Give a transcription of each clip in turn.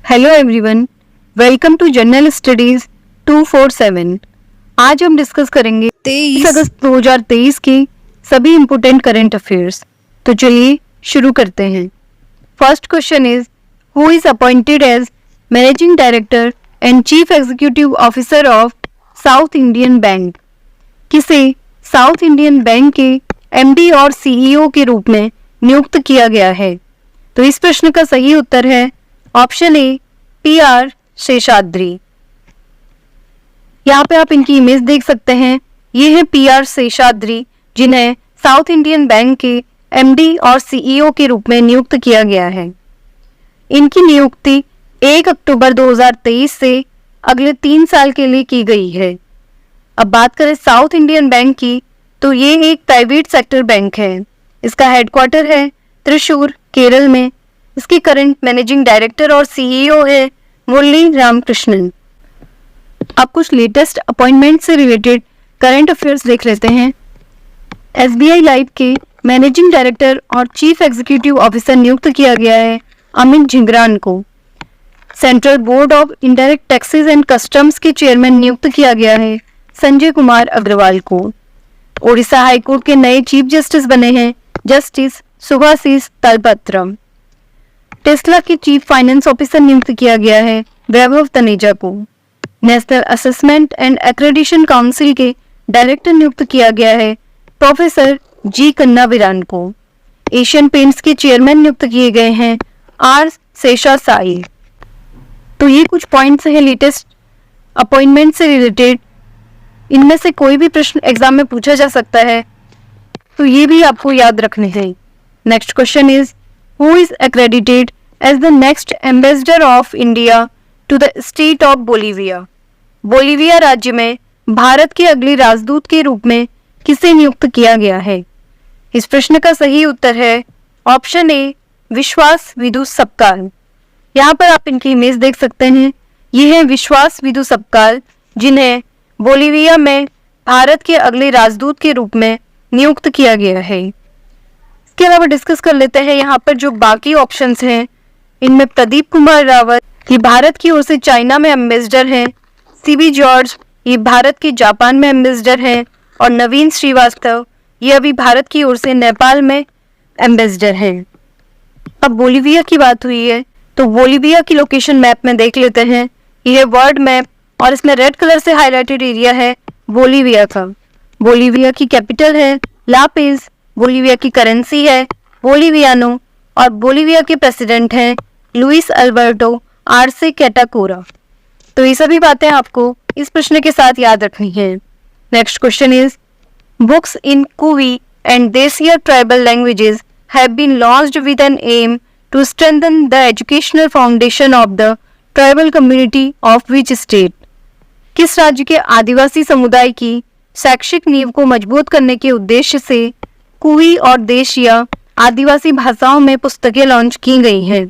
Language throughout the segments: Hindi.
Hello everyone, welcome to general studies 247। आज हम डिस्कस करेंगे 23 अगस्त 2023 के सभी इम्पोर्टेंट करंट अफेयर्स। तो चलिए शुरू करते हैं। First question is, who is appointed as managing director and chief executive officer of South Indian bank? किसे साउथ इंडियन बैंक के एमडी और सीईओ के रूप में नियुक्त किया गया है? तो इस प्रश्न का सही उत्तर है ऑप्शन ए, पी.आर. शेषाद्री। यहाँ पे आप इनकी इमेज देख सकते हैं। ये है पी.आर. शेषाद्री, जिन्हें साउथ इंडियन बैंक के एमडी और सीईओ के रूप में नियुक्त किया गया है। इनकी नियुक्ति 1 अक्टूबर 2023 से अगले 3 साल के लिए की गई है। अब बात करें साउथ इंडियन बैंक की, तो ये एक प्राइवेट सेक्टर बैंक है। इसका हेडक्वार्टर है त्रिशूर, केरल में। इसके करंट मैनेजिंग डायरेक्टर और सीईओ है मुरली रामकृष्णन। अब कुछ लेटेस्ट अपॉइंटमेंट से रिलेटेड करंट अफेयर्स देख लेते हैं। एसबीआई लाइफ के मैनेजिंग डायरेक्टर और चीफ एग्जीक्यूटिव ऑफिसर नियुक्त किया गया है अमित झिंगरान को। Central board of indirect taxes and customs के चेयरमैन नियुक्त किया गया है संजय कुमार अग्रवाल को। ओडिशा हाईकोर्ट के नए चीफ जस्टिस बने हैं जस्टिस सुभाशीष तलपत्रम। टेस्ला के चीफ फाइनेंस ऑफिसर नियुक्त किया गया है वैभव तनेजा को। National assessment and accreditation council के डायरेक्टर नियुक्त किया गया है प्रोफेसर जी कन्नाविरान को। एशियन पेंट्स के चेयरमैन नियुक्त किए गए हैं आर शेषासाई। तो ये कुछ पॉइंट्स हैं लेटेस्ट अपॉइंटमेंट से रिलेटेड। इनमें से कोई भी प्रश्न एग्जाम में पूछा जा सकता है, तो ये भी आपको याद रखने हैं। Next question is, who is accredited as the next ambassador of India to the state of Bolivia? Bolivia राज्य में भारत के अगले राजदूत के रूप में किसे नियुक्त किया गया है? इस प्रश्न का सही उत्तर है ऑप्शन ए, विश्वास विधु सपकाल। यहाँ पर आप इनकी इमेज देख सकते हैं। ये है विश्वास विधु सपकाल, जिन्हें बोलिविया में भारत के अगले राजदूत के रूप में नियुक्त किया गया है। इसके अलावा डिस्कस कर लेते हैं यहाँ पर जो बाकी ऑप्शंस हैं। इनमें प्रदीप कुमार रावत, ये भारत की ओर से चाइना में एम्बेसडर हैं। सीबी जॉर्ज, ये भारत के जापान में एम्बेसडर हैं। और नवीन श्रीवास्तव, ये अभी भारत की ओर से नेपाल में एम्बेसडर हैं। अब बोलिविया की बात हुई है, तो बोलिविया की लोकेशन मैप में देख लेते हैं। ये है वर्ल्ड मैप और इसमें रेड कलर से हाईलाइटेड एरिया है बोलिविया का। बोलिविया की कैपिटल है ला पेज। बोलिविया की करेंसी है बोलिवियानो और बोलिविया के प्रेसिडेंट हैं लुइस अल्बर्टो आर्से कैटाकोरा। तो ये सभी बातें आपको इस प्रश्न के साथ याद रखनी है। Next question is, books in Kuvi and Desia tribal languages have been launched with an aim to strengthen the educational foundation of the tribal community of which state? किस राज्य के आदिवासी समुदाय की शैक्षिक नींव को मजबूत करने के उद्देश्य से कुवी और देशिया आदिवासी भाषाओं में पुस्तकें लॉन्च की गई हैं?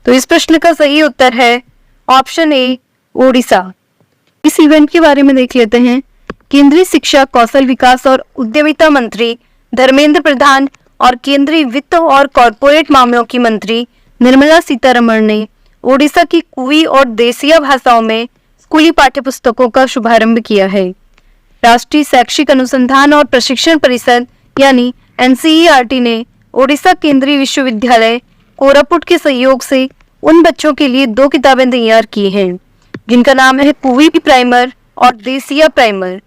तो इस प्रश्न का सही उत्तर है ऑप्शन ए, ओडिशा। इस इवेंट के बारे में देख लेते हैं। केंद्रीय शिक्षा, कौशल विकास और उद्यमिता मंत्री धर्मेंद्र प्रधान और केंद्रीय वित्त और कॉरपोरेट मामलों की मंत्री निर्मला सीतारमण ने ओडिशा की कुवी और देसिया भाषाओं में स्कूली पाठ्यपुस्तकों का शुभारंभ किया है। राष्ट्रीय शैक्षिक अनुसंधान और प्रशिक्षण परिषद यानी एनसीईआरटी ने ओडिशा केंद्रीय विश्वविद्यालय कोरापुट के सहयोग से उन बच्चों के लिए 2 किताबें तैयार की हैं, जिनका नाम है कुवी प्राइमर और देसिया प्राइमर।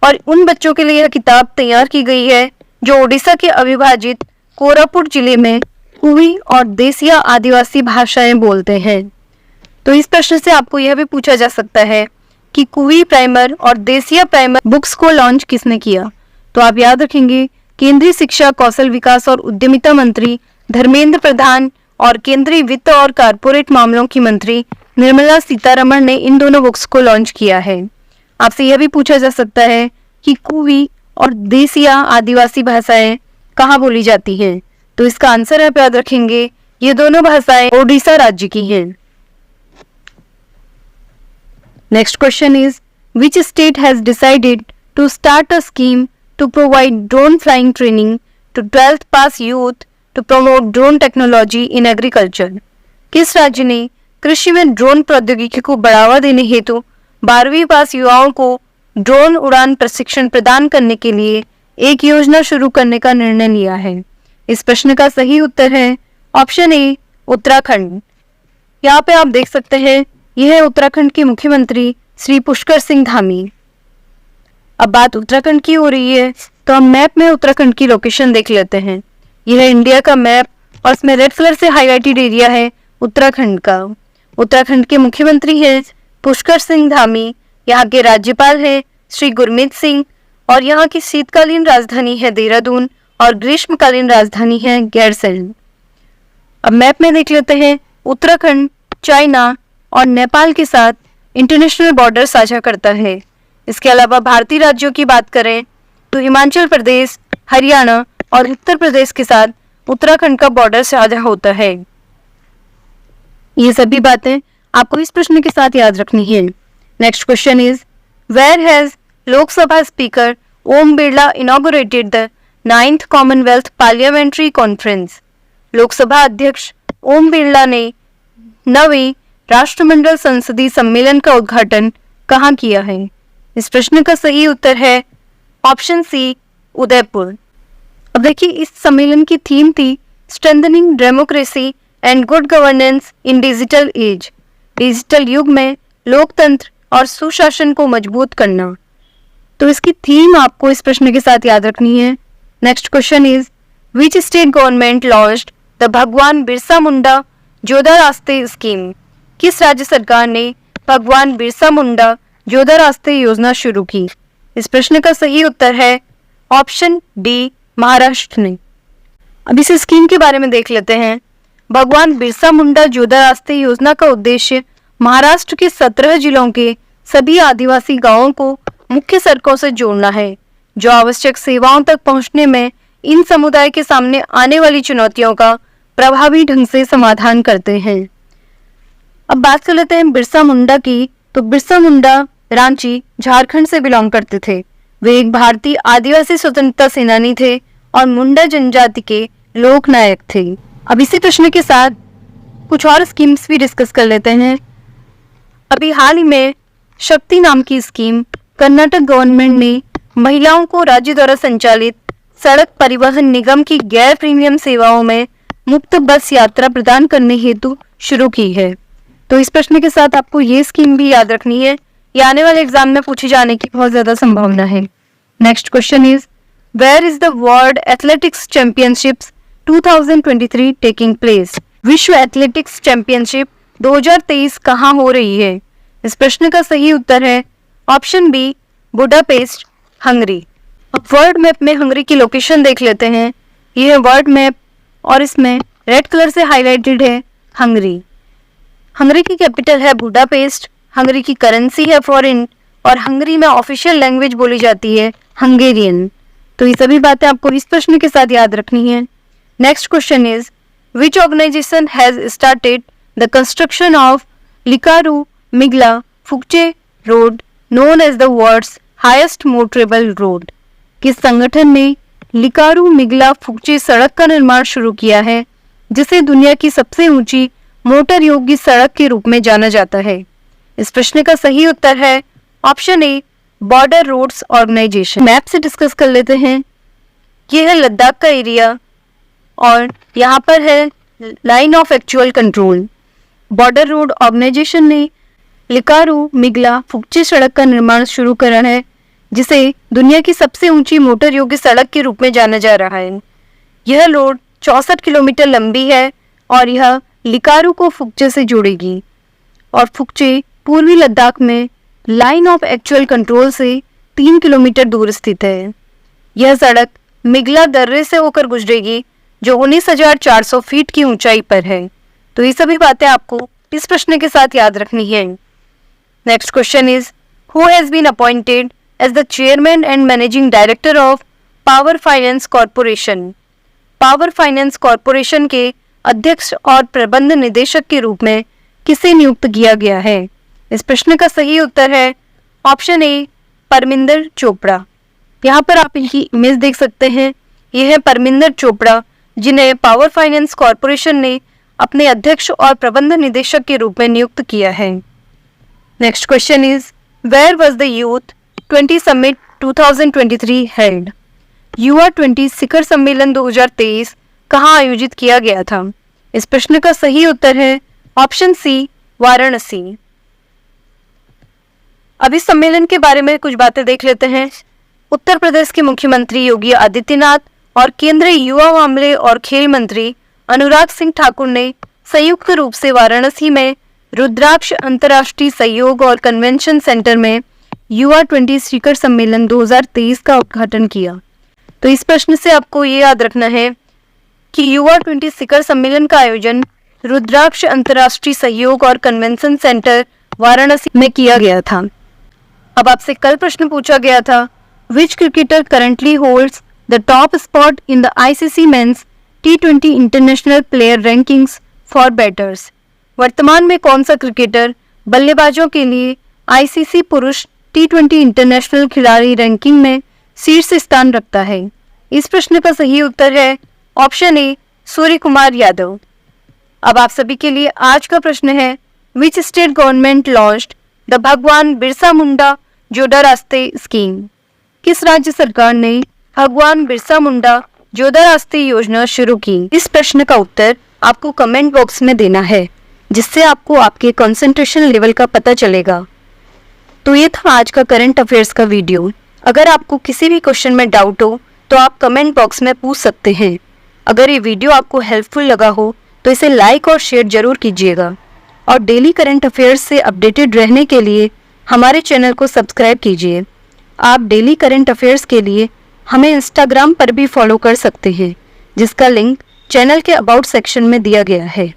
और उन बच्चों के लिए यह किताब तैयार की गई है जो ओडिशा के अविभाजित कोरापुट जिले में कुवी और देसिया आदिवासी भाषाएं बोलते हैं। तो इस प्रश्न से आपको यह भी पूछा जा सकता है कि कुवी प्राइमर और देसिया प्राइमर बुक्स को लॉन्च किसने किया? तो आप याद रखेंगे, केंद्रीय शिक्षा, कौशल विकास और उद्यमिता मंत्री धर्मेंद्र प्रधान और केंद्रीय वित्त और कॉरपोरेट मामलों की मंत्री निर्मला सीतारमण ने इन दोनों बुक्स को लॉन्च किया है। आपसे यह भी पूछा जा सकता है कि कुवी और देसिया आदिवासी भाषाएं कहाँ बोली जाती हैं? तो इसका आंसर आप याद रखेंगे, ये दोनों भाषाएं ओडिशा राज्य की हैं। Next question is, which state has decided to start a scheme to provide drone flying training to 12th pass youth to promote drone technology in agriculture? किस राज्य ने कृषि में ड्रोन प्रौद्योगिकी को बढ़ावा देने हेतु 12वीं पास युवाओं को ड्रोन उड़ान प्रशिक्षण प्रदान करने के लिए एक योजना शुरू करने का निर्णय लिया है। इस प्रश्न का सही उत्तर है ऑप्शन ए, उत्तराखंड। यहाँ पे आप देख सकते हैं, यह है उत्तराखंड के मुख्यमंत्री श्री पुष्कर सिंह धामी। अब बात उत्तराखंड की हो रही है तो हम मैप में उत्तराखंड की लोकेशन देख लेते हैं। यह है इंडिया का मैप और इसमें रेड कलर से हाईलाइटेड एरिया है उत्तराखंड का। उत्तराखंड के मुख्यमंत्री हैं पुष्कर सिंह धामी, यहाँ के राज्यपाल हैं श्री गुरमीत सिंह और यहाँ की शीतकालीन राजधानी है देहरादून और ग्रीष्मकालीन राजधानी है गैरसैंण। अब मैप में देख लेते हैं, उत्तराखंड चाइना और नेपाल के साथ इंटरनेशनल बॉर्डर साझा करता है। इसके अलावा भारतीय राज्यों की बात करें तो हिमाचल प्रदेश, हरियाणा और उत्तर प्रदेश के साथ उत्तराखंड का बॉर्डर साझा होता है। ये सभी बातें आपको इस प्रश्न के साथ याद रखनी है। Next question is, where has Lok Sabha speaker Om Birla inaugurated the 9th Commonwealth parliamentary conference? Lok Sabha अध्यक्ष ओम बिरला ने 9वीं राष्ट्रमंडल संसदीय सम्मेलन का उद्घाटन कहाँ किया है? इस प्रश्न का सही उत्तर है ऑप्शन सी, उदयपुर। अब देखिए, इस सम्मेलन की थीम थी strengthening democracy and good governance in digital age. Digital युग में लोकतंत्र और सुशासन को मजबूत करना। तो इसकी थीम आपको इस प्रश्न के साथ याद रखनी है। Next question is, which state government launched the भगवान बिरसा मुंडा जोधा रास्ते स्कीम? किस राज्य सरकार ने भगवान बिरसा मुंडा जोधा रास्ते योजना शुरू की? इस प्रश्न का सही उत्तर है ऑप्शन डी, महाराष्ट्र ने। अब इस स्कीम के बारे में देख लेते हैं। भगवान बिरसा मुंडा जोधा रास्ते योजना का उद्देश्य महाराष्ट्र के 17 जिलों के सभी आदिवासी गांवों को मुख्य सड़कों से जोड़ना है, जो आवश्यक सेवाओं तक पहुंचने में इन समुदाय के सामने आने वाली चुनौतियों का प्रभावी ढंग से समाधान करते हैं। अब बात कर लेते हैं बिरसा मुंडा की। तो बिरसा मुंडा रांची, झारखंड से बिलोंग करते थे। वे एक भारतीय आदिवासी स्वतंत्रता सेनानी थे और मुंडा जनजाति के लोक नायक थे। अब इसी प्रश्न के साथ कुछ और स्कीम्स भी डिस्कस कर लेते हैं। अभी हाल ही में शक्ति नाम की स्कीम कर्नाटक गवर्नमेंट ने महिलाओं को राज्य द्वारा संचालित सड़क परिवहन निगम की गैर प्रीमियम सेवाओं में मुफ्त बस यात्रा प्रदान करने हेतु शुरू की है। तो इस प्रश्न के साथ आपको ये स्कीम भी याद रखनी है, ये आने वाले एग्जाम में पूछे जाने की बहुत ज्यादा संभावना है। Next question is, where is the world athletics championships 2023 taking place? विश्व एथलेटिक्स चैंपियनशिप 2023 कहाँ हो रही है? इस प्रश्न का सही उत्तर है ऑप्शन बी, बुडापेस्ट, हंगरी। अब वर्ल्ड मैप में हंगरी की लोकेशन देख लेते हैं। ये है वर्ल्ड मैप और इसमें रेड कलर से हाईलाइटेड है हंगरी। हंगरी की कैपिटल है बुडापेस्ट, हंगरी की करेंसी है फॉरेन और हंगरी में ऑफिशियल लैंग्वेज बोली जाती है हंगेरियन। तो ये सभी बातें आपको इस प्रश्न के साथ याद रखनी है। Next question is, which organization has started the construction of Likaru Migla Fukche road known as the world's highest motorable road? किस संगठन ने लिकारू मिगला फुकचे सड़क का निर्माण शुरू किया है, जिसे दुनिया की सबसे ऊंची मोटर योग्य सड़क के रूप में जाना जाता है? इस प्रश्न का सही उत्तर है option A, border roads organisation. Map से डिस्कस कर लेते हैं। ये है लद्दाख का एरिया और यहाँ पर है line of actual control. Border road organisation ने लिकारू मिगला फुकचे सड़क का निर्माण शुरू करा है, जिसे दुनिया की सबसे ऊंची मोटर योग्य सड़क के रूप में जाना जा रहा है। यह रोड 64 किलोमीटर लंबी है और यह लिकारू को फुकचे से जोड़ेगी और फुकचे पूर्वी लद्दाख में लाइन ऑफ एक्चुअल कंट्रोल से 3 किलोमीटर दूर स्थित है। यह सड़क मिगला दर्रे से होकर गुजरेगी, जो 19,400 फीट की ऊंचाई पर है। तो ये सभी बातें आपको इस प्रश्न के साथ याद रखनी है। Next question is, who has been appointed as the chairman and managing director of power finance corporation? Power finance corporation के अध्यक्ष और प्रबंध निदेशक के रूप में किसे नियुक्त किया गया है? इस प्रश्न का सही उत्तर है ऑप्शन ए, परमिंदर चोपड़ा। यहाँ पर आप इनकी इमेज देख सकते हैं। यह है परमिंदर चोपड़ा, जिन्हें पावर फाइनेंस कॉर्पोरेशन ने अपने अध्यक्ष और प्रबंध निदेशक के रूप में नियुक्त किया है। Next question is, where was the youth 20 summit 2023 held? युवा 20 शिखर सम्मेलन 2023 कहाँ आयोजित किया गया था? इस प्रश्न का सही उत्तर है ऑप्शन सी, वाराणसी। अब इस सम्मेलन के बारे में कुछ बातें देख लेते हैं। उत्तर प्रदेश के मुख्यमंत्री योगी आदित्यनाथ और केंद्रीय युवा मामले और खेल मंत्री अनुराग सिंह ठाकुर ने संयुक्त रूप से वाराणसी में रुद्राक्ष अंतर्राष्ट्रीय सहयोग और कन्वेंशन सेंटर में युवा 20 शिखर सम्मेलन 2023 का उद्घाटन किया। तो इस प्रश्न से आपको ये याद रखना है कि युवा 20 शिखर सम्मेलन का आयोजन रुद्राक्ष अंतर्राष्ट्रीय सहयोग और कन्वेंशन सेंटर वाराणसी में किया गया था। अब आपसे कल प्रश्न पूछा गया था, which cricketer currently holds the top spot in the ICC men's T20 international player rankings for batters? वर्तमान में कौन सा क्रिकेटर बल्लेबाजों के लिए ICC पुरुष T20 इंटरनेशनल खिलाड़ी रैंकिंग में शीर्ष स्थान रखता है? इस प्रश्न का सही उत्तर है ऑप्शन ए, सूर्य कुमार यादव। अब आप सभी के लिए आज का प्रश्न है, which state government launched the भगवान बिरसा मुंडा जोड़ा रास्ते स्कीम? किस राज्य सरकार ने भगवान बिरसा मुंडा जोड़ा रास्ते योजना शुरू की? इस प्रश्न का उत्तर आपको कमेंट बॉक्स में देना है, जिससे आपको आपके कंसंट्रेशन लेवल का पता चलेगा। तो ये था आज का करंट अफेयर्स का वीडियो। अगर आपको किसी भी क्वेश्चन में डाउट हो तो आप कमेंट बॉक्स में पूछ सकते हैं। अगर ये वीडियो आपको हेल्पफुल लगा हो तो इसे लाइक और शेयर जरूर कीजिएगा, और डेली करंट अफेयर्स से अपडेटेड रहने के लिए हमारे चैनल को सब्सक्राइब कीजिए। आप डेली करंट अफेयर्स के लिए हमें इंस्टाग्राम पर भी फॉलो कर सकते हैं, जिसका लिंक चैनल के अबाउट सेक्शन में दिया गया है।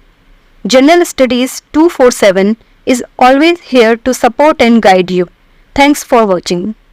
General studies 247 is always here to support and guide you. Thanks for watching.